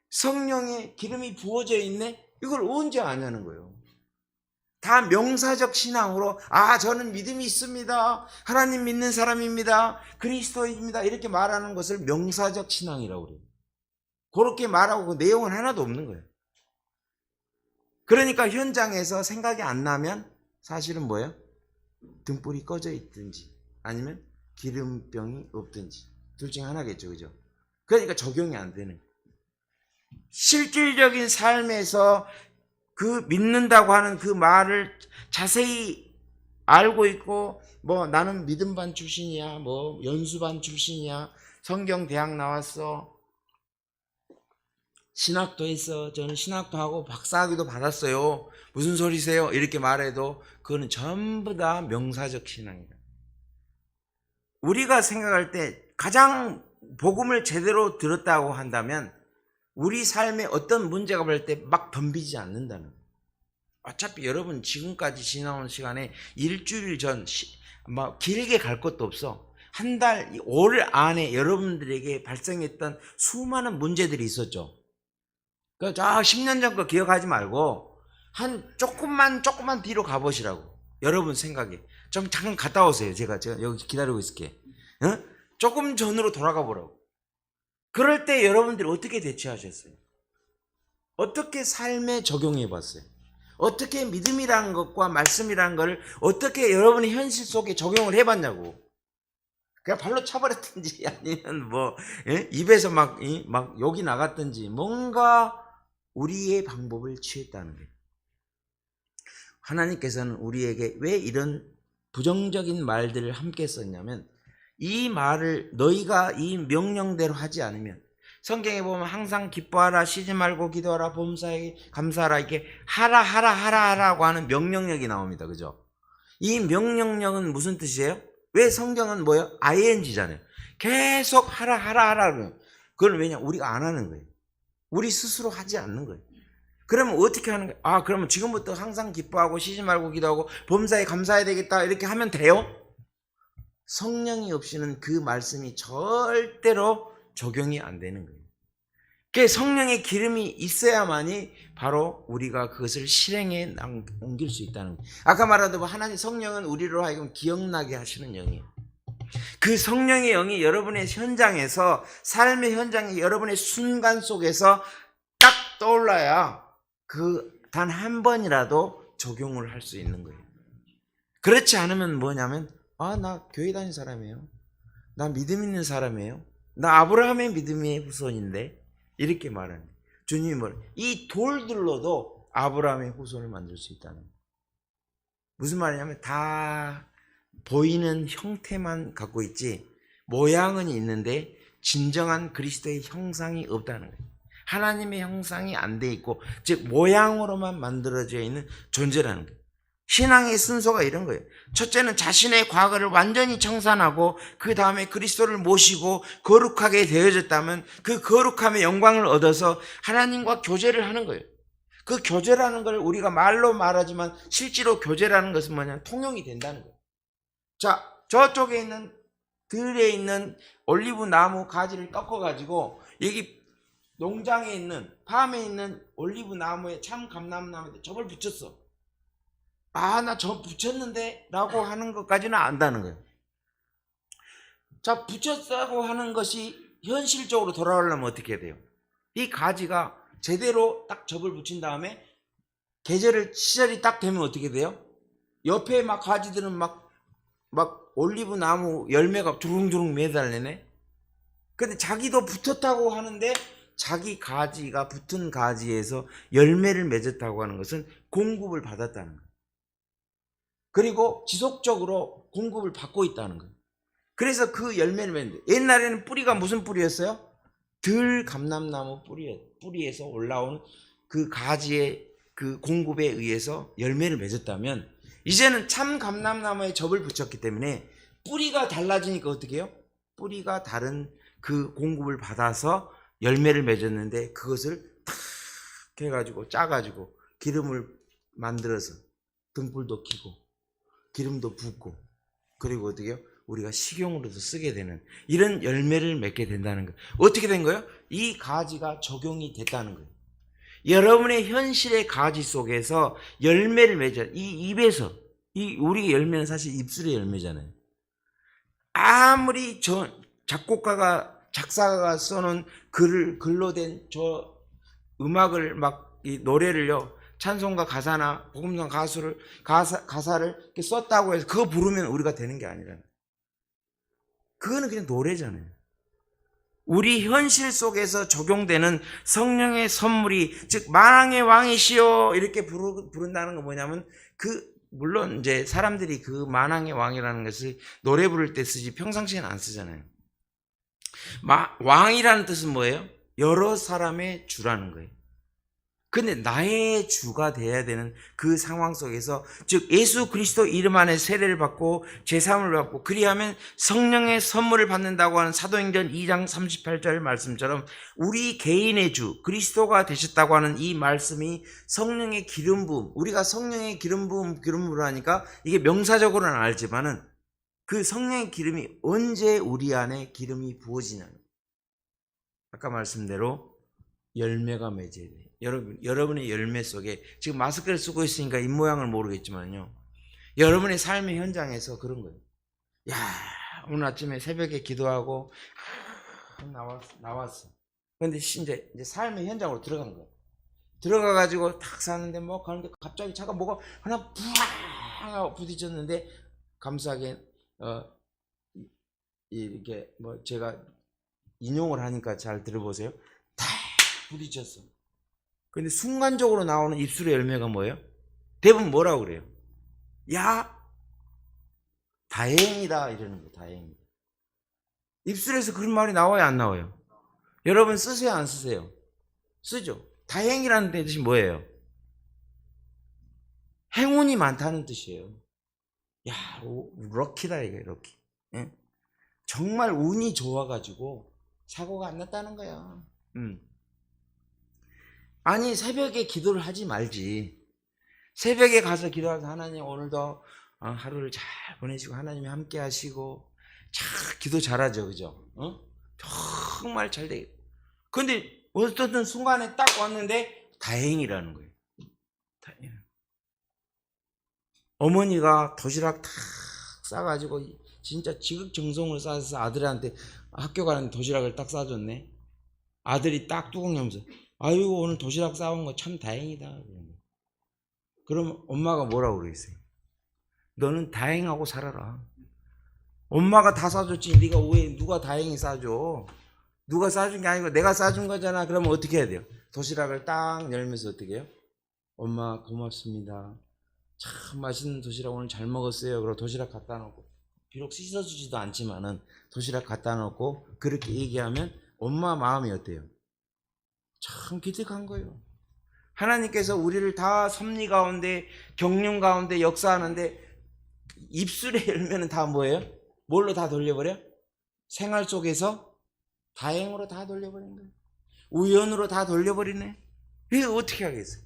성령의 기름이 부어져 있네? 이걸 언제 아냐는 거예요. 다 명사적 신앙으로 저는 믿음이 있습니다. 하나님 믿는 사람입니다. 그리스도입니다. 이렇게 말하는 것을 명사적 신앙이라고 그래요. 그렇게 말하고 그 내용은 하나도 없는 거예요. 그러니까 현장에서 생각이 안 나면 사실은 뭐예요? 등불이 꺼져 있든지 아니면 기름병이 없든지 둘 중에 하나겠죠. 그죠? 그러니까 적용이 안 되는 거예요. 실질적인 삶에서 그 믿는다고 하는 그 말을 자세히 알고 있고 뭐 나는 믿음반 출신이야, 뭐 연수반 출신이야, 성경 대학 나왔어, 신학도 했어, 저는 신학도 하고 박사학위도 받았어요, 무슨 소리세요? 이렇게 말해도 그거는 전부 다 명사적 신앙이다. 우리가 생각할 때 가장 복음을 제대로 들었다고 한다면 우리 삶에 어떤 문제가 볼 때 막 덤비지 않는다는 거예요. 어차피 여러분 지금까지 지나온 시간에 일주일 전 길게 갈 것도 없어. 한 달, 올 안에 여러분들에게 발생했던 수많은 문제들이 있었죠. 그러니까 10년 전 거 기억하지 말고 한 조금만 뒤로 가보시라고. 여러분 생각에 좀 잠깐 갔다 오세요. 제가 여기 기다리고 있을게. 조금 전으로 돌아가 보라고. 그럴 때 여러분들이 어떻게 대처하셨어요? 어떻게 삶에 적용해 봤어요? 어떻게 믿음이라는 것과 말씀이라는 걸 어떻게 여러분의 현실 속에 적용을 해봤냐고. 그냥 발로 차버렸든지 아니면 뭐 입에서 막 욕이 나갔든지 뭔가 우리의 방법을 취했다는 거예요. 하나님께서는 우리에게 왜 이런 부정적인 말들을 함께 썼냐면 이 말을 너희가 이 명령대로 하지 않으면 성경에 보면 항상 기뻐하라, 쉬지 말고 기도하라, 범사에 감사하라, 이렇게 하라고 하는 명령력이 나옵니다. 그죠? 이 명령력은 무슨 뜻이에요? 왜 성경은 뭐예요? ing잖아요. 계속 하라. 그건 왜냐? 우리가 안 하는 거예요. 우리 스스로 하지 않는 거예요. 그러면 어떻게 하는 거예요? 그러면 지금부터 항상 기뻐하고 쉬지 말고 기도하고 범사에 감사해야 되겠다 이렇게 하면 돼요? 성령이 없이는 그 말씀이 절대로 적용이 안 되는 거예요. 그 성령의 기름이 있어야만이 바로 우리가 그것을 실행에 옮길 수 있다는 거예요. 아까 말한 하나님 성령은 우리로 하여금 기억나게 하시는 영이에요. 그 성령의 영이 여러분의 현장에서 삶의 현장에 여러분의 순간 속에서 딱 떠올라야 그 단 한 번이라도 적용을 할 수 있는 거예요. 그렇지 않으면 뭐냐면 나 교회 다니는 사람이에요. 나 믿음 있는 사람이에요. 나 아브라함의 믿음의 후손인데 이렇게 말하는 거예요. 주님이 이 돌들로도 아브라함의 후손을 만들 수 있다는 거예요. 무슨 말이냐면 다 보이는 형태만 갖고 있지 모양은 있는데 진정한 그리스도의 형상이 없다는 거예요. 하나님의 형상이 안 돼 있고 즉 모양으로만 만들어져 있는 존재라는 거예요. 신앙의 순서가 이런 거예요. 첫째는 자신의 과거를 완전히 청산하고 그 다음에 그리스도를 모시고 거룩하게 되어졌다면 그 거룩함의 영광을 얻어서 하나님과 교제를 하는 거예요. 그 교제라는 걸 우리가 말로 말하지만 실제로 교제라는 것은 뭐냐? 통용이 된다는 거예요. 자, 저쪽에 있는 들에 있는 올리브 나무 가지를 꺾어가지고 여기 농장에 있는 팜에 있는 올리브 나무에 참 감람나무에 접을 붙였어. 아, 나 저 붙였는데 라고 하는 것까지는 안다는 거예요. 자, 붙였다고 하는 것이 현실적으로 돌아오려면 어떻게 해야 돼요? 이 가지가 제대로 딱 접을 붙인 다음에 시절이 딱 되면 어떻게 돼요? 옆에 막 가지들은 막 올리브 나무 열매가 두릉두릉 매달리네. 근데 자기도 붙었다고 하는데 자기 가지가 붙은 가지에서 열매를 맺었다고 하는 것은 공급을 받았다는 거예요. 그리고 지속적으로 공급을 받고 있다는 거예요. 그래서 그 열매를 맺는데, 옛날에는 뿌리가 무슨 뿌리였어요? 들감람나무 뿌리에서 올라온 그 가지의 그 공급에 의해서 열매를 맺었다면, 이제는 참 감람나무에 접을 붙였기 때문에 뿌리가 달라지니까 어떻게 해요? 뿌리가 다른 그 공급을 받아서 열매를 맺었는데, 그것을 탁 해가지고 짜가지고 기름을 만들어서 등불도 켜고 기름도 붓고, 그리고 어떻게 해요? 우리가 식용으로도 쓰게 되는 이런 열매를 맺게 된다는 거예요. 어떻게 된 거예요? 이 가지가 적용이 됐다는 거예요. 여러분의 현실의 가지 속에서 열매를 맺어. 이 입에서, 우리 열매는 사실 입술의 열매잖아요. 아무리 작사가가 써놓은 글로 된 저 음악을 이 노래를요, 찬송가 가사나 복음성 가사를 이렇게 썼다고 해서 그거 부르면 우리가 되는 게 아니라, 그거는 그냥 노래잖아요. 우리 현실 속에서 적용되는 성령의 선물이, 즉 만왕의 왕이시여 이렇게 부른다는 건 뭐냐면, 물론 이제 사람들이 그 만왕의 왕이라는 것을 노래 부를 때 쓰지 평상시에는 안 쓰잖아요. 왕이라는 뜻은 뭐예요? 여러 사람의 주라는 거예요. 근데 나의 주가 돼야 되는 그 상황 속에서, 즉 예수 그리스도 이름 안에 세례를 받고 제사함을 받고 그리하면 성령의 선물을 받는다고 하는 사도행전 2장 38절 말씀처럼, 우리 개인의 주 그리스도가 되셨다고 하는 이 말씀이 성령의 기름 부음, 우리가 성령의 기름 부음을 하니까 이게 명사적으로는 알지만은, 그 성령의 기름이 언제 우리 안에 기름이 부어지냐, 아까 말씀대로 열매가 맺어야 돼요. 여러분의 열매 속에, 지금 마스크를 쓰고 있으니까 입모양을 모르겠지만요, 여러분의 삶의 현장에서 그런 거예요. 야, 오늘 아침에 새벽에 기도하고 나왔어. 근데 이제 삶의 현장으로 들어간 거예요. 들어가가지고 탁 사는데 가는데 갑자기 차가 뭐가 하나 푸앙 하고 부딪혔는데, 감사하게 이렇게 제가 인용을 하니까 잘 들어보세요. 탁 부딪혔어. 근데 순간적으로 나오는 입술의 열매가 뭐예요? 대부분 뭐라고 그래요? 야, 다행이다 이러는 거예요. 다행이다. 입술에서 그런 말이 나와요, 안 나와요? 여러분 쓰세요, 안 쓰세요? 쓰죠. 다행이라는 뜻이 뭐예요? 행운이 많다는 뜻이에요. 야, 럭키다 이거예요, 럭키. 예? 정말 운이 좋아가지고 사고가 안 났다는 거야. 아니, 새벽에 기도를 하지 말지. 새벽에 가서 기도해서, 하나님 오늘도 하루를 잘 보내시고 하나님이 함께 하시고, 기도 잘하죠, 그죠? 정말 잘 되겠다. 근데 어떤 순간에 딱 왔는데 다행이라는 거예요. 다행. 어머니가 도시락 탁 싸가지고 진짜 지극정성으로 싸서 아들한테 학교 가는 도시락을 딱 싸줬네. 아들이 딱 뚜껑 열면서, 아이고 오늘 도시락 싸온 거 참 다행이다. 그럼 엄마가 뭐라고 그러겠어요? 너는 다행하고 살아라. 엄마가 다 싸줬지 네가 왜, 누가 다행히 싸줘? 누가 싸준 게 아니고 내가 싸준 거잖아. 그러면 어떻게 해야 돼요? 도시락을 딱 열면서 어떻게 해요? 엄마 고맙습니다. 참 맛있는 도시락 오늘 잘 먹었어요. 그리고 도시락 갖다 놓고, 비록 씻어주지도 않지만은 도시락 갖다 놓고 그렇게 얘기하면 엄마 마음이 어때요? 참 기특한 거예요. 하나님께서 우리를 다 섭리 가운데, 경륜 가운데 역사하는데, 입술의 열매는 다 뭐예요? 뭘로 다 돌려버려? 생활 속에서 다행으로 다 돌려버린 거예요. 우연으로 다 돌려버리네. 이거 어떻게 하겠어요?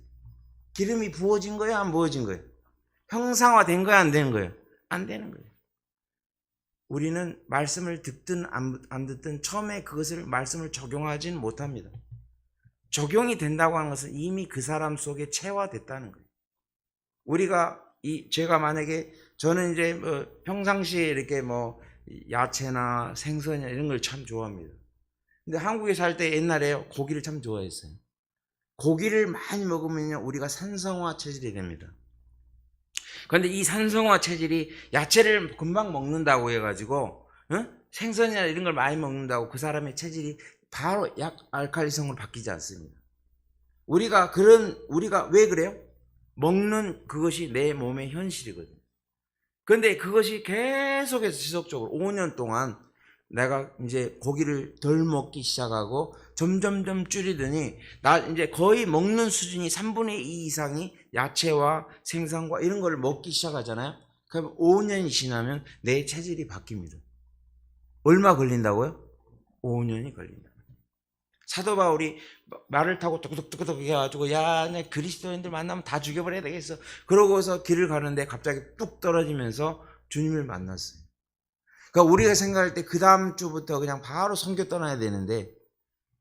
기름이 부어진 거예요, 안 부어진 거예요? 형상화된 거예요, 안 되는 거예요? 안 되는 거예요. 우리는 말씀을 듣든 안 듣든 처음에 그것을 말씀을 적용하지는 못합니다. 적용이 된다고 하는 것은 이미 그 사람 속에 체화됐다는 거예요. 제가 만약에 저는 이제 평상시에 이렇게 야채나 생선이나 이런 걸 참 좋아합니다. 근데 한국에 살 때 옛날에 고기를 참 좋아했어요. 고기를 많이 먹으면요, 우리가 산성화 체질이 됩니다. 그런데 이 산성화 체질이 야채를 금방 먹는다고 해가지고, 생선이나 이런 걸 많이 먹는다고 그 사람의 체질이 바로 알칼리성으로 바뀌지 않습니다. 우리가 왜 그래요? 먹는 그것이 내 몸의 현실이거든요. 그런데 그것이 계속해서 지속적으로 5년 동안 내가 이제 고기를 덜 먹기 시작하고 점점점 줄이더니 나 이제 거의 먹는 수준이 3분의 2 이상이 야채와 생선과 이런 걸 먹기 시작하잖아요. 그럼 5년이 지나면 내 체질이 바뀝니다. 얼마 걸린다고요? 5년이 걸린다. 사도 바울이 말을 타고 뚝뚝뚝뚝 해가지고 내 그리스도인들 만나면 다 죽여버려야 되겠어. 그러고서 길을 가는데 갑자기 뚝 떨어지면서 주님을 만났어요. 그러니까 우리가 생각할 때 그 다음 주부터 그냥 바로 선교 떠나야 되는데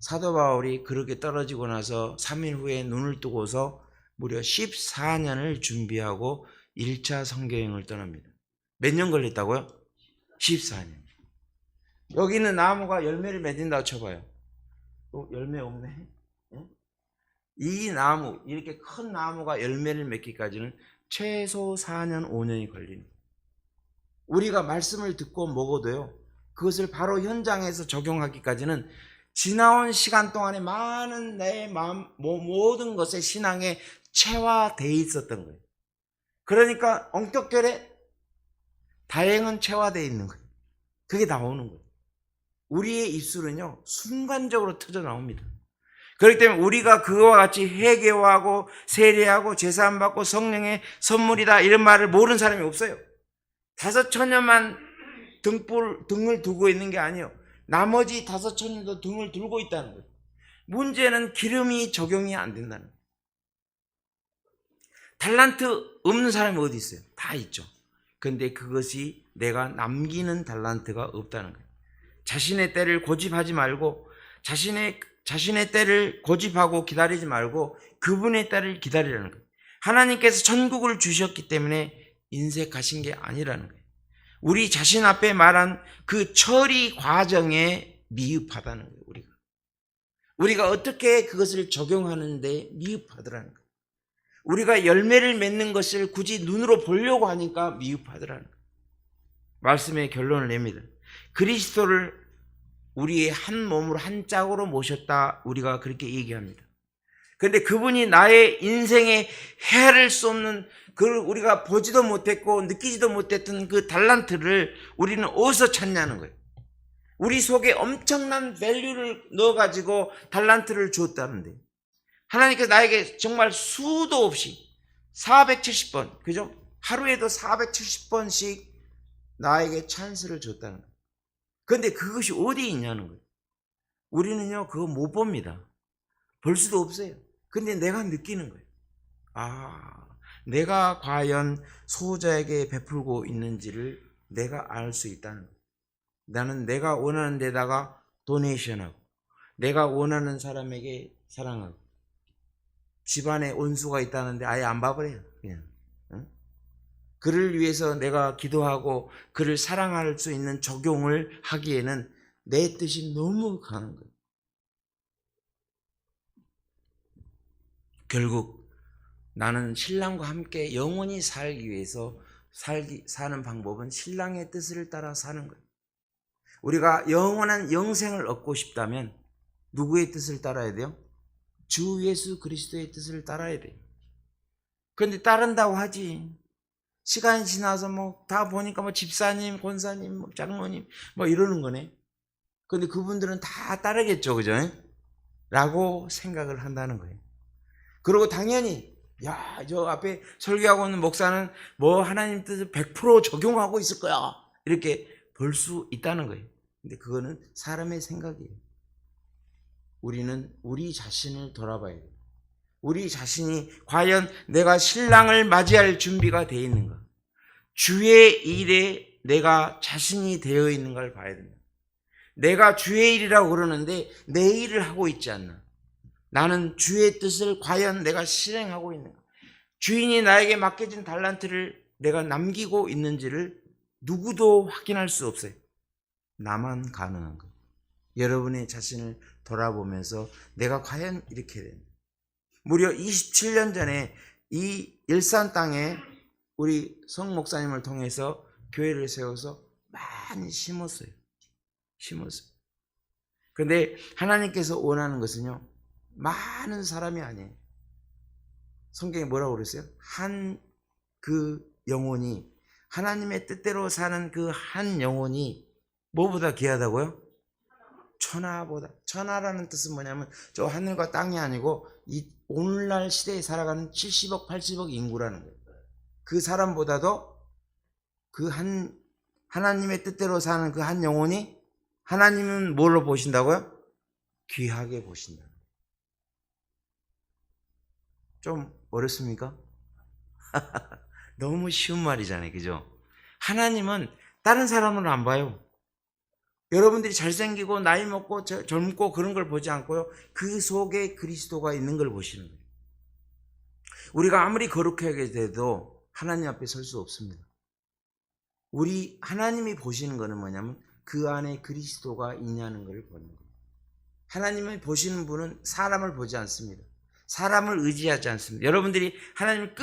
사도 바울이 그렇게 떨어지고 나서 3일 후에 눈을 뜨고서 무려 14년을 준비하고 1차 선교여행을 떠납니다. 몇 년 걸렸다고요? 14년. 여기 있는 나무가 열매를 맺는다고 쳐봐요. 열매 없네. 이 나무, 이렇게 큰 나무가 열매를 맺기까지는 최소 4년, 5년이 걸립니다. 우리가 말씀을 듣고 먹어도요, 그것을 바로 현장에서 적용하기까지는 지나온 시간 동안에 많은 내 마음, 모든 것에 신앙에 체화되어 있었던 거예요. 그러니까 엉격결에 다행은 체화되어 있는 거예요. 그게 나오는 거예요. 우리의 입술은요, 순간적으로 터져 나옵니다. 그렇기 때문에 우리가 그와 같이 회개하고 세례하고 제사함받고 성령의 선물이다 이런 말을 모르는 사람이 없어요. 5천년만 등을 두고 있는 게 아니에요. 나머지 5천년도 등을 들고 있다는 거예요. 문제는 기름이 적용이 안 된다는 거예요. 달란트 없는 사람이 어디 있어요? 다 있죠. 그런데 그것이 내가 남기는 달란트가 없다는 거예요. 자신의 때를 고집하지 말고 자신의 때를 고집하고 기다리지 말고 그분의 때를 기다리라는 거예요. 하나님께서 천국을 주셨기 때문에 인색하신 게 아니라는 거예요. 우리 자신 앞에 말한 그 처리 과정에 미흡하다는 거예요. 우리가 어떻게 그것을 적용하는데 미흡하더라는 거예요. 우리가 열매를 맺는 것을 굳이 눈으로 보려고 하니까 미흡하더라는 거예요. 말씀의 결론을 냅니다. 그리스도를 우리의 한 몸으로 한 짝으로 모셨다, 우리가 그렇게 얘기합니다. 그런데 그분이 나의 인생에 헤아릴 수 없는, 그걸 우리가 보지도 못했고 느끼지도 못했던 그 달란트를 우리는 어디서 찾냐는 거예요. 우리 속에 엄청난 밸류를 넣어가지고 달란트를 줬다는데, 하나님께서 나에게 정말 수도 없이 470번, 그죠? 하루에도 470번씩 나에게 찬스를 줬다는 거예요. 그런데 그것이 어디에 있냐는 거예요. 우리는요, 그거 못 봅니다. 볼 수도 없어요. 근데 내가 느끼는 거예요. 내가 과연 소자에게 베풀고 있는지를 내가 알 수 있다는 거예요. 나는 내가 원하는 데다가 도네이션하고, 내가 원하는 사람에게 사랑하고, 집안에 원수가 있다는데 아예 안 봐버려요. 그냥. 그를 위해서 내가 기도하고 그를 사랑할 수 있는 적용을 하기에는 내 뜻이 너무 강한 거예요. 결국 나는 신랑과 함께 영원히 살기 위해서 사는 방법은 신랑의 뜻을 따라 사는 거예요. 우리가 영원한 영생을 얻고 싶다면 누구의 뜻을 따라야 돼요? 주 예수 그리스도의 뜻을 따라야 돼요. 그런데 따른다고 하지. 시간이 지나서 다 보니까 집사님, 권사님, 장로님 이러는 거네. 그런데 그분들은 다 따르겠죠, 그죠? 라고 생각을 한다는 거예요. 그리고 당연히 저 앞에 설교하고 있는 목사는 하나님 뜻을 100% 적용하고 있을 거야, 이렇게 볼 수 있다는 거예요. 근데 그거는 사람의 생각이에요. 우리는 우리 자신을 돌아봐야 돼요. 우리 자신이 과연 내가 신랑을 맞이할 준비가 되어 있는가? 주의 일에 내가 자신이 되어 있는 걸 봐야 된다. 내가 주의 일이라고 그러는데 내 일을 하고 있지 않나. 나는 주의 뜻을 과연 내가 실행하고 있는가. 주인이 나에게 맡겨진 달란트를 내가 남기고 있는지를 누구도 확인할 수 없어요. 나만 가능한 거예요. 여러분의 자신을 돌아보면서 내가 과연 이렇게 된다. 무려 27년 전에 이 일산 땅에 우리 성 목사님을 통해서 교회를 세워서 많이 심었어요. 그런데 하나님께서 원하는 것은요, 많은 사람이 아니에요. 성경에 뭐라고 그랬어요? 그 영혼이, 하나님의 뜻대로 사는 그 한 영혼이 뭐보다 귀하다고요? 천하보다. 천하라는 뜻은 뭐냐면 저 하늘과 땅이 아니고 이 오늘날 시대에 살아가는 70억, 80억 인구라는 거예요. 그 사람보다도 그 하나님의 뜻대로 사는 그 한 영혼이 하나님은 뭘로 보신다고요? 귀하게 보신다. 좀 어렵습니까? 너무 쉬운 말이잖아요. 그죠? 하나님은 다른 사람은 안 봐요. 여러분들이 잘생기고 나이 먹고 젊고 그런 걸 보지 않고요. 그 속에 그리스도가 있는 걸 보시는 거예요. 우리가 아무리 거룩하게 돼도 하나님 앞에 설 수 없습니다. 우리 하나님이 보시는 거는 뭐냐면 그 안에 그리스도가 있냐는 걸 보는 거예요. 하나님이 보시는 분은 사람을 보지 않습니다. 사람을 의지하지 않습니다. 여러분들이 하나님을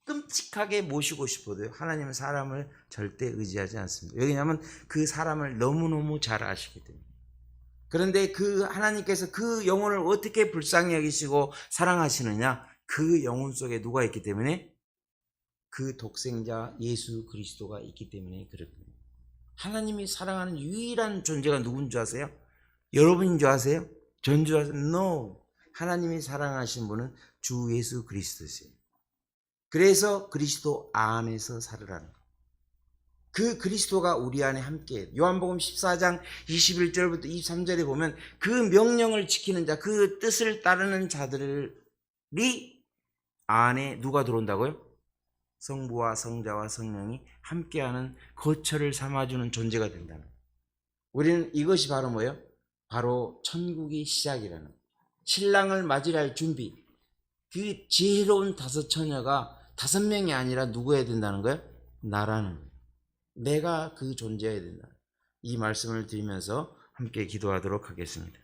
끔찍하게 모시고 싶어도요, 하나님은 사람을 절대 의지하지 않습니다. 왜냐하면 그 사람을 너무너무 잘 아시기 때문에. 그런데 그 하나님께서 그 영혼을 어떻게 불쌍히 여기시고 사랑하시느냐? 그 영혼 속에 누가 있기 때문에? 그 독생자 예수 그리스도가 있기 때문에 그렇습니다. 하나님이 사랑하는 유일한 존재가 누군 줄 아세요? 여러분인 줄 아세요? 전 줄 아세요? No. 하나님이 사랑하신 분은 주 예수 그리스도세요. 그래서 그리스도 안에서 살으라는 거예요. 그 그리스도가 우리 안에 함께해요. 요한복음 14장 21절부터 23절에 보면 그 명령을 지키는 자, 그 뜻을 따르는 자들이 안에 누가 들어온다고요? 성부와 성자와 성령이 함께하는 거처를 삼아주는 존재가 된다는 거예요. 우리는 이것이 바로 뭐예요? 바로 천국의 시작이라는 거예요. 신랑을 맞이할 할 준비. 그 지혜로운 다섯 처녀가 5명이 아니라 누구여야 된다는 거예요? 나라는 거예요. 내가 그 존재여야 된다. 이 말씀을 드리면서 함께 기도하도록 하겠습니다.